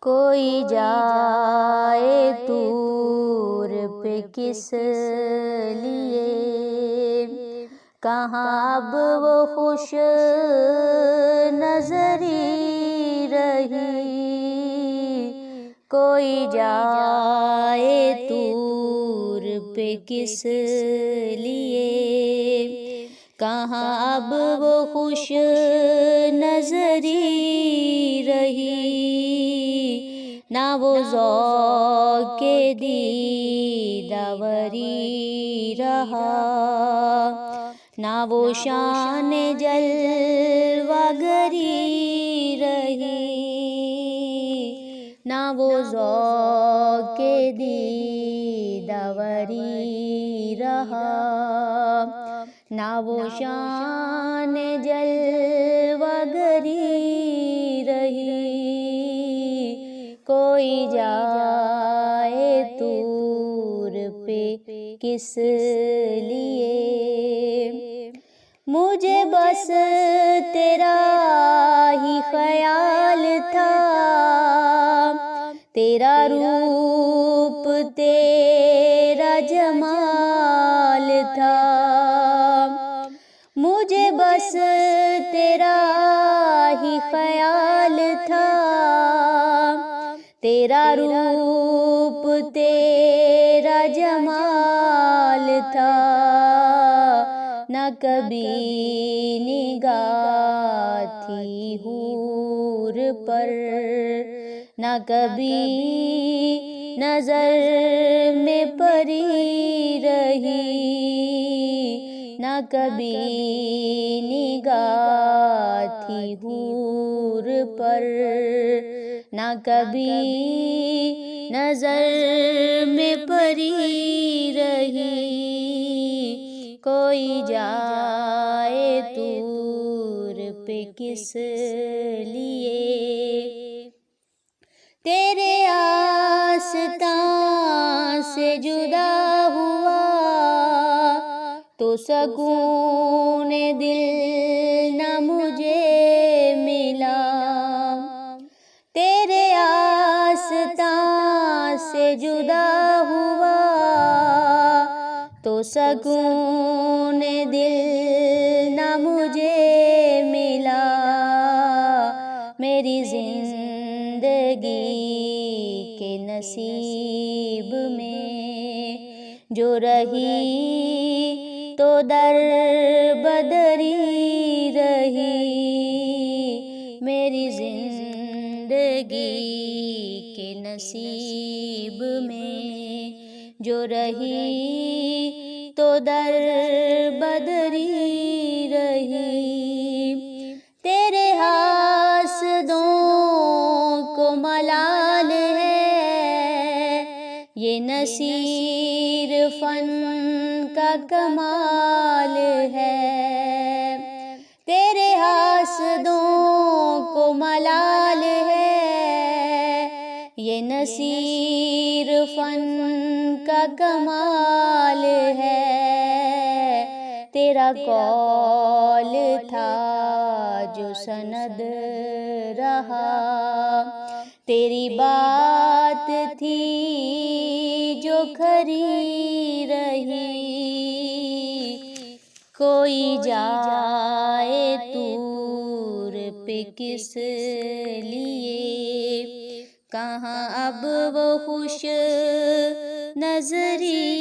کوئی جائے طور پہ کس لیے، کہاں اب وہ خوش نظری رہی۔ کوئی جائے طور پہ کس لیے، کہاں اب وہ خوش نظری رہی۔ نہ وہ ذوق دیداوری رہا، نہ وہ شان جلوہ گری رہی۔ نہ وہ ذوق دیداوری رہا، نہ وہ شان جلوہ گری رہی۔ کوئی جائے طور پہ کس لیے، مجھے بس تیرا ہی خیال تھا، تیرا روپ تیرا جمال تھا۔ مجھے بس تیرا ہی خیال تھا، تیرا روپ تیرا جمال تھا۔ نہ کبھی نگاہ تھی حور پر، نہ کبھی نظر میں پری رہی۔ نہ کبھی نگاہ تھی حور پر، نہ کبھی نظر میں پری رہی۔ کوئی جائے طور پہ کس لیے، تیرے آستان سے جدا ہوا تو سکون دل نہ مجھے ملا۔ تیرے آستان سے جدا ہوا تو سکون دل نہ مجھے ملا۔ میری زندگی کے نصیب میں جو رہی تو در بدری رہی۔ میری زندگی کے نصیب میں جو رہی تو در بدری رہی۔ تیرے حاسدوں کو ملال ہے، یہ نصیر فن کا کمال ہے۔ تیرے حاسدوں کو ملال ہے، یہ نصیر فن کا کمال ہے۔ تیرا قول تھا جو سند رہا، تیری بات تھی جو کھری رہی۔ کوئی جائے طور پہ کس لیے، کہاں اب وہ خوش نظری